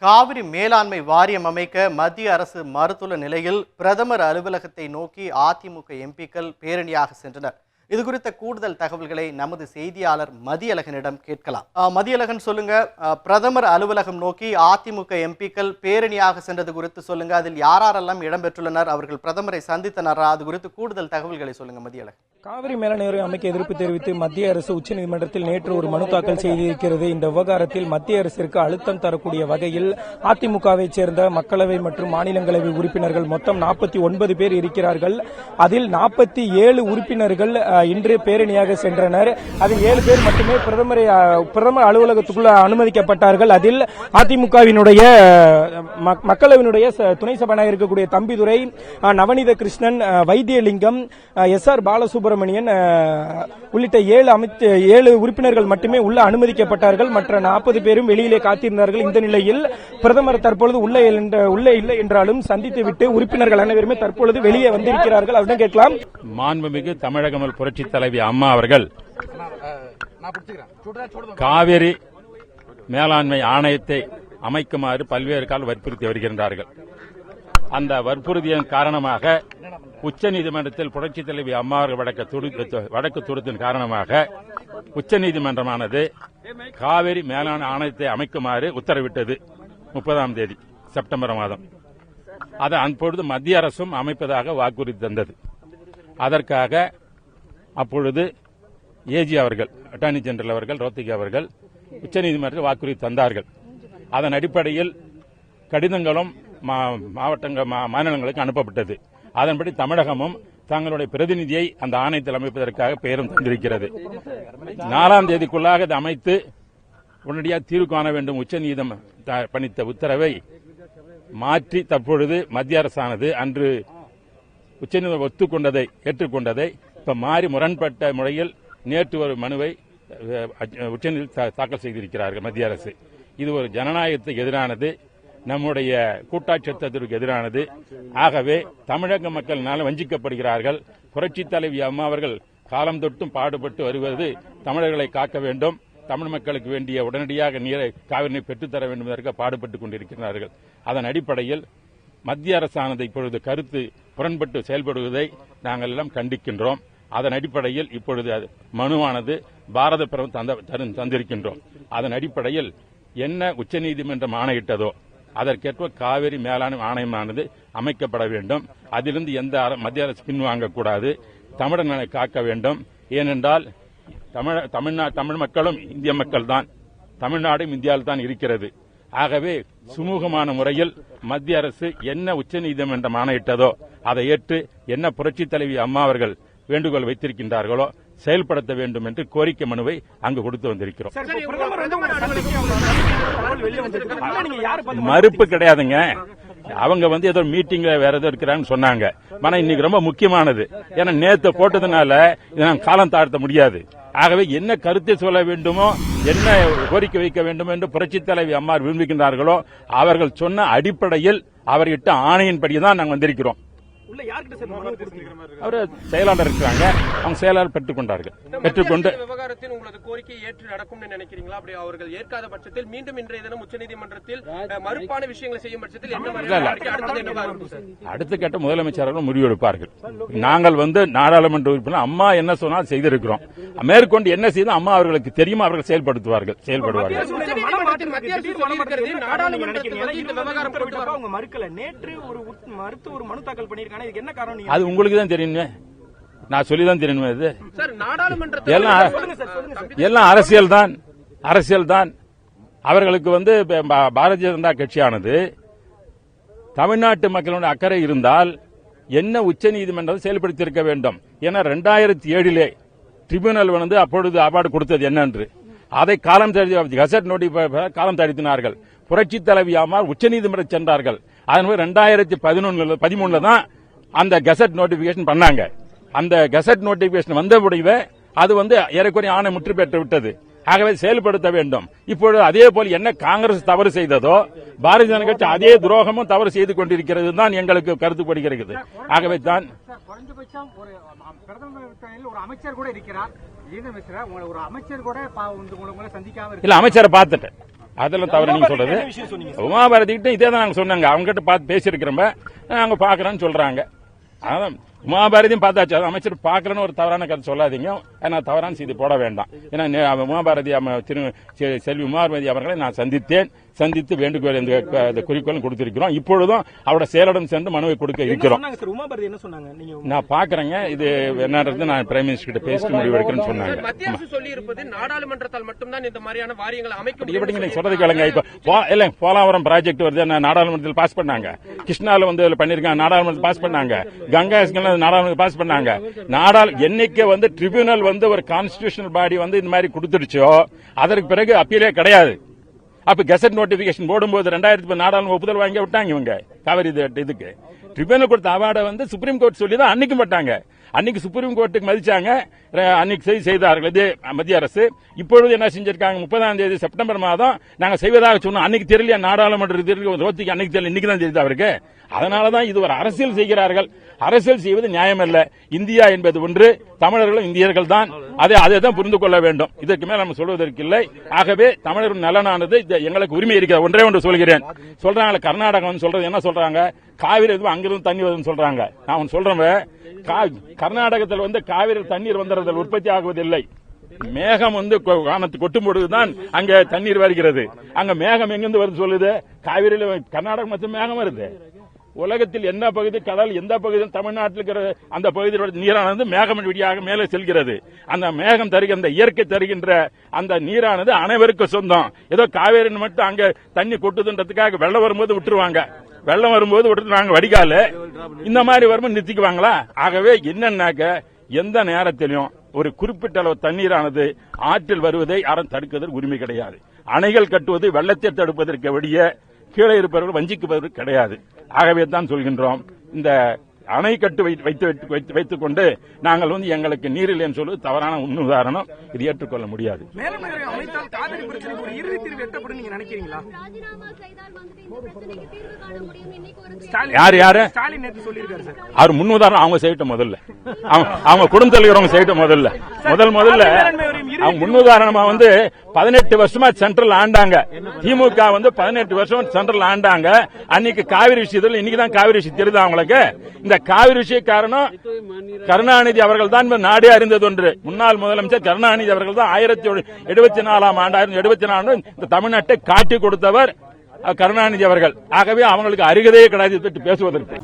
காவிரி மேலாண்மை வாரியம் அமைக்க மத்திய அரசு மறுத்துள்ள நிலையில் பிரதமர் அலுவலகத்தை நோக்கி அதிமுக எம்பிக்கள் பேரணியாக சென்றனர். இது குறித்த கூடுதல் தகவல்களை நமது செய்தியாளர் மதியழகனிடம் கேட்கலாம். மதியழகன், சொல்லுங்க, பிரதமர் அலுவலகம் நோக்கி அதிமுக எம்பிக்கள் பேரணியாக சென்றது குறித்து சொல்லுங்க. அதில் யாரெல்லாம் இடம்பெற்றுள்ளனர்? அவர்கள் பிரதமரை சந்தித்தனரா? அது குறித்து கூடுதல் தகவல்களை சொல்லுங்க மதியழகன். காவிரி மேலாண்மை அமைக்க எதிர்ப்பு தெரிவித்து மத்திய அரசு உச்சநீதிமன்றத்தில் நேற்று ஒரு மனு தாக்கல் செய்திருக்கிறது. இந்த விவகாரத்தில் மத்திய அரசிற்கு அழுத்தம் தரக்கூடிய வகையில் அதிமுகவை சேர்ந்த மக்களவை மற்றும் மாநிலங்களவை உறுப்பினர்கள் மொத்தம் 49 பேர் இருக்கிறார்கள். அதில் 47 உறுப்பினர்கள் இன்று பேரணியாக சென்றனர். அதில் 7 பேர் மட்டுமே பிரதமர் அலுவலகத்துக்குள்ள அனுமதிக்கப்பட்டார்கள். அதில் அதிமுகவினுடைய மக்களவையினுடைய துணை சபாநாயகர் இருக்கக்கூடிய தம்பிதுரை, நவநீத கிருஷ்ணன், வைத்தியலிங்கம், SR பாலசுப்ரமணியன் உள்ளிட்ட 7 உறுப்பினர்கள் மட்டுமே உள்ள அனுமதிக்கப்பட்டார்கள். மற்ற 40 பேரும் வெளியிலே காத்திருந்தார்கள். இந்த நிலையில் பிரதமர் தற்பொழுது உள்ளே இல்லை என்றாலும் சந்தித்துவிட்டு உறுப்பினர்கள் அனைவருமே தற்பொழுது வெளியே வந்திருக்கிறார்கள். அவரிடம் கேட்கலாம். மாண்புமிகு தமிழக புரட்சித் தலைவி அம்மா அவர்கள் காவிரி மேலாண்மை ஆணையத்தை அமைக்குமாறு பல்வேறு கால வற்புறுத்தி வருகின்றார்கள். அந்த வற்புறுதியின் காரணமாக உச்சநீதிமன்றத்தில் புரட்சித் தலைவி அம்மா வழக்கு தொடுத்தின் காரணமாக உச்சநீதிமன்றமானது காவிரி மேலாண்மை ஆணையத்தை அமைக்குமாறு உத்தரவிட்டது 30ஆம் தேதி செப்டம்பர் மாதம். அதை அப்பொழுது மத்திய அரசும் அமைப்பதாக வாக்குறுதி தந்தது. அதற்காக அப்பொழுது ஏஜி அவர்கள், அட்டார்னி ஜெனரல் அவர்கள், ரோத்தகி அவர்கள் உச்சநீதிமன்றத்தில் வாக்குறுதி தந்தார்கள். அதன் அடிப்படையில் கடிதங்களும் மாநிலங்களுக்கு அனுப்பப்பட்டது. அதன்படி தமிழகமும் தங்களுடைய பிரதிநிதியை அந்த ஆணையத்தில் அமைப்பதற்காக பெயரும் தந்திருக்கிறது. 4ஆம் தேதிக்குள்ளாக இதை அமைத்து உடனடியாக தீர்வு காண வேண்டும் உச்சநீதிமன்றம் பணித்த உத்தரவை மாற்றி தற்பொழுது மத்திய அரசானது அன்று உச்சநீதிமன்றம் ஏற்றுக்கொண்டதை இப்ப மாறி முரண்பட்ட முறையில் நேற்று ஒரு மனுவை உச்சநீதிமன்றத்தில் தாக்கல் செய்திருக்கிறார்கள் மத்திய அரசு. இது ஒரு ஜனநாயகத்துக்கு எதிரானது, நம்முடைய கூட்டாட்சத்திற்கு எதிரானது. ஆகவே தமிழக மக்கள் வஞ்சிக்கப்படுகிறார்கள். புரட்சித் தலைவி அம்மா அவர்கள் காலம் தொட்டும் பாடுபட்டு வருவது தமிழர்களை காக்க வேண்டும், தமிழ் மக்களுக்கு வேண்டிய உடனடியாக காவிரி நீரை பெற்றுத்தர வேண்டும் என்பதற்கு பாடுபட்டுக் கொண்டிருக்கிறார்கள். அதன் அடிப்படையில் மத்திய அரசானது இப்பொழுது கருத்து புறன்பட்டு செயல்படுவதை நாங்கள் எல்லாம் கண்டிக்கின்றோம். அதன் அடிப்படையில் இப்பொழுது மனுவானது பாரத பிரதமர் தந்திருக்கின்றோம். அதன் அடிப்படையில் என்ன உச்சநீதிமன்றம் ஆணையிட்டதோ அதற்கேற்ப காவிரி மேலாண்மை ஆணையமானது அமைக்கப்பட வேண்டும். அதிலிருந்து எந்த மத்திய அரசு பின்வாங்கக்கூடாது, தமிழர் நலனை காக்க வேண்டும். ஏனென்றால் தமிழ் மக்களும் இந்திய மக்கள் தான், தமிழ்நாடும் இந்தியாவில் தான் இருக்கிறது. ஆகவே சுமூகமான முறையில் மத்திய அரசு என்ன உச்சநீதிமன்றம் ஆணையிட்டதோ அதை ஏற்று என்ன புரட்சித் தலைவி அம்மா அவர்கள் வேண்டுகோள் வைத்திருக்கின்றார்களோ செயல்படுத்த வேண்டும் என்று கோரிக்கை மனுவை அங்கு கொடுத்து வந்திருக்கிறோம். மறுப்பு கிடையாதுங்க. அவங்க ஏதோ மீட்டிங்ல வேற ஏதோ இருக்கிறான்னு சொன்னாங்க. ஆனா இன்னைக்கு ரொம்ப முக்கியமானது. ஏன்னா நேத்து போட்டதுனால இதை நாம் காலம் தாழ்த்த முடியாது. ஆகவே என்ன கருத்தை சொல்ல வேண்டுமோ, என்ன கோரிக்கை வைக்க வேண்டும் என்று புரட்சித் தலைவி அம்மா விரும்புகின்றார்களோ அவர்கள் சொன்ன அடிப்படையில் அவர்கிட்ட ஆணையின்படிதான் நாங்கள் வந்திருக்கிறோம். அவர் செயலாளர் இருக்கிறாங்க, அவங்க செயலாளர் பெற்றுக்கொண்டார்கள். பெற்றுக்கொண்டு விவகாரத்தில் உங்களது கோரிக்கை ஏற்று நடக்கும் நினைக்கிறீங்களா? அப்படி அவர்கள் ஏற்காத பட்சத்தில் மீண்டும் இன்றைய தினம் உச்சநீதிமன்றத்தில் மறுப்பான விஷயங்களை செய்யும் பட்சத்தில் அடுத்த கட்ட முதலமைச்சர்கள் முடிவெடுப்பார்கள். நாங்கள் நாடாளுமன்ற உறுப்பினர் அம்மா என்ன சொன்னால் செய்திருக்கிறோம். மேற்கொண்டு என்ன செய்து அம்மா அவர்களுக்கு தெரியும், அவர்கள் செயல்படுவார்கள். அது உங்களுக்கு தான் தெரியுமே, நான் சொல்லிதான் தெரியணுமே. இது எல்லாம் அரசியல் தான். அவர்களுக்கு பாரதிய ஜனதா கட்சியானது தமிழ்நாட்டு மக்களுடைய அக்கறை இருந்தால் என்ன உச்சநீதிமன்றம் செயல்படுத்தியிருக்க வேண்டும். ஏன்னா 2007 ட்ரிபியூனல் அப்பொழுது அவார்டு கொடுத்தது என்னென்று அதை காலம் கசட் நோட்டிஃபை காலம் தடுத்தினார்கள். புரட்சித் தலைவி அம்மா உச்சநீதிமன்றம் சென்றார்கள். அதன் 2013 தான் அந்த கெசட் நோட்டிபிகேஷன் பண்ணாங்க. அந்த கெசட் நோட்டிபிகேஷன் வந்த முடிவை அது ஏறக்குறைய ஆணை முற்று பெற்று விட்டது. ஆகவே செயல்படுத்த வேண்டும். இப்பொழுது அதே போல் என்ன காங்கிரஸ் தவறு செய்ததோ பாரதிய ஜனதா கட்சி அதே துரோகமும் தவறு செய்து கொண்டிருக்கிறது தான் எங்களுக்கு கருத்துப்படுகிறது. ஆகவே தான் அமைச்சர் கூட இருக்கிறார், அமைச்சரை பார்த்துட்டேன். அதெல்லாம் தவறு நீங்க சொல்றது. உமாபாரதி கிட்ட இதே தான் நாங்க சொன்னாங்க, அவங்க கிட்ட பார்த்து பேசியிருக்கிறோம், நாங்க பாக்குறோன்னு சொல்றாங்க. அதான் உமாபாரதியும் பார்த்தாச்சு, அது அமைச்சர் பார்க்கலன்னு ஒரு தவறான கருத்து சொல்லாதீங்க, ஏன்னா தவறான செய்தி போட வேண்டாம். ஏன்னா உமாபாரதி செல்வி உமாபாரதி அவர்களை நான் சந்தித்து வேண்டுகோள் இந்த குறிக்கோளும் கொடுத்திருக்கிறோம். இப்பொழுதும் அவரோட செயலிடம் சென்று மனுவை கொடுக்க இருக்கிறோம். நான் பாக்குறேங்க, இது என்னன்றது நான் பிரைம் மினிஸ்டர் கிட்ட பேசி முடிவெடுக்கிறேன்னு சொன்னாங்க. மத்திய அரசு சொல்லி இருப்பது நாடாளுமன்றத்தால் மட்டும்தான் இந்த மாதிரியான வாரியங்களை அமைக்க இப்படி நீங்க சொல்றது கேளுங்க. இப்ப இல்ல போலாவரம் ப்ராஜெக்ட் வருது, நாடாளுமன்றத்தில் பாஸ் பண்ணாங்க. கிருஷ்ணால வந்து பண்ணிருக்காங்க, நாடாளுமன்றத்தில் பாஸ் பண்ணாங்க. கங்கா நாடாளுமன்றத்தில் பாஸ் பண்ணாங்க. என்னைக்கு வந்து ட்ரிபியூனல் வந்து ஒரு கான்ஸ்டிடியூஷனல் பாடி வந்து இந்த மாதிரி கொடுத்துடுச்சோ அதற்கு பிறகு அப்பீலே கிடையாது. அப்ப கெசட் நோட்டிபிகேஷன் போடும்போது 2000 நாடாளுமன்ற ஒப்புதல் வாங்கி விட்டாங்க இவங்க காவிரி இதுக்கு. ட்ரிபியூனல் கொடுத்த அவார்டை வந்து சுப்ரீம் கோர்ட் சொல்லி தான் அன்னைக்கு மாட்டாங்க. அன்னைக்கு சுப்ரீம் கோர்ட்டுக்கு மதிச்சாங்க, அன்னைக்கு செய்தார்கள் இதே மத்திய அரசு. இப்பொழுது என்ன செஞ்சிருக்காங்க, 30ஆம் தேதி செப்டம்பர் மாதம் நாங்க செய்வதாக சொன்னோம். அன்னைக்கு தெரியல, நாடாளுமன்ற ரோத்திக்கு அன்னைக்கு தெரியல, இன்னைக்கு தான் தெரியுது அவருக்கு. அதனாலதான் இது ஒரு அரசியல் செய்கிறார்கள். அரசியல் செய்வது நியாயம் அல்ல. இந்தியா என்பது ஒன்று, தமிழர்களும் இந்தியர்கள் தான், அதை தான் புரிந்து கொள்ள வேண்டும். இதற்கு மேல் நம்ம சொல்வதற்கு இல்லை. ஆகவே தமிழர்கள் நலனானது எங்களுக்கு உரிமை இருக்கிறது. ஒன்றே ஒன்று சொல்கிறேன், சொல்றாங்க கர்நாடகம் சொல்றது என்ன சொல்றாங்க, காவிரி அங்கிருந்து தண்ணி வருதுன்னு சொல்றாங்க. நான் சொல்றேன், கர்நாடகத்தில் வந்து காவிரி தண்ணீர் வந்துடுறதில் உற்பத்தி ஆகுவதில்லை. மேகம் வந்து வானத்து கொட்டும் பொழுதுதான் அங்க தண்ணீர் வருகிறது. அங்க மேகம் எங்கிருந்து வருது சொல்லுது, காவிரியில கர்நாடகம் மற்றும் மேகம் வருது. உலகத்தில் என்ன பகுதி கடல், எந்த பகுதி தமிழ்நாட்டில் இருக்கிற அந்த பகுதியோட நீரானது மேகம் வழியாக மேலே செல்கிறது. அந்த மேகம் தருகின்ற இயற்கை தருகின்ற அந்த நீரானது அனைவருக்கும் சொந்தம். ஏதோ காவேரி மட்டும் அங்க தண்ணி கொட்டுதுன்றதுக்காக வெள்ளம் வரும்போது விட்டுருவாங்க, வெள்ளம் வரும்போது விட்டு நாங்க வடிகால இந்த மாதிரி வரும்போது நிறுத்திக்குவாங்களா? ஆகவே என்னன்னாக்க எந்த நேரத்திலும் ஒரு குறிப்பிட்ட அளவு தண்ணீரானது ஆற்றில் வருவதை யாரும் தடுக்குவதற்கு உரிமை கிடையாது. அணைகள் கட்டுவது வெள்ளத்தை தடுப்பதற்கு வெளியே கீழே இருப்பவர்கள் வஞ்சிக்குவதற்கு கிடையாது. ஆகவே தான் சொல்கின்றோம், இந்த அணை கட்டு வைத்துக் கொண்டு நாங்கள் வந்து எங்களுக்கு நீர் இல்லைன்னு சொல்வது தவறான முன்னுதாரணம். இது ஏற்றுக்கொள்ள முடியாது. யாரு அவர் முன்னுதாரணம் அவங்க செய்யட்டும். முதல்ல அவங்க குடும்ப தலைவரவங்க செய்யட்டும். முதல்ல அவங்க முன்னுதாரணமா வந்து 18 வருஷமா சென்ட்ரல் ஆண்டாங்க. திமுக வந்து 18 வருஷம் சென்ட்ரல் ஆண்டாங்க. அன்னைக்கு காவிரி விஷயத்தில் இன்னைக்குதான் காவிரி விஷயம் தெரியுது அவங்களுக்கு. இந்த காவிரி விஷய காரணம் கருணாநிதி அவர்கள் தான் நாடே அறிந்தது ஒன்று. முன்னாள் முதலமைச்சர் கருணாநிதி அவர்கள் தான் 1974 இந்த தமிழ்நாட்டை காட்டி கொடுத்தவர் கருணாநிதி அவர்கள். ஆகவே அவங்களுக்கு அருகதையே கிடையாது பேசுவதற்கு.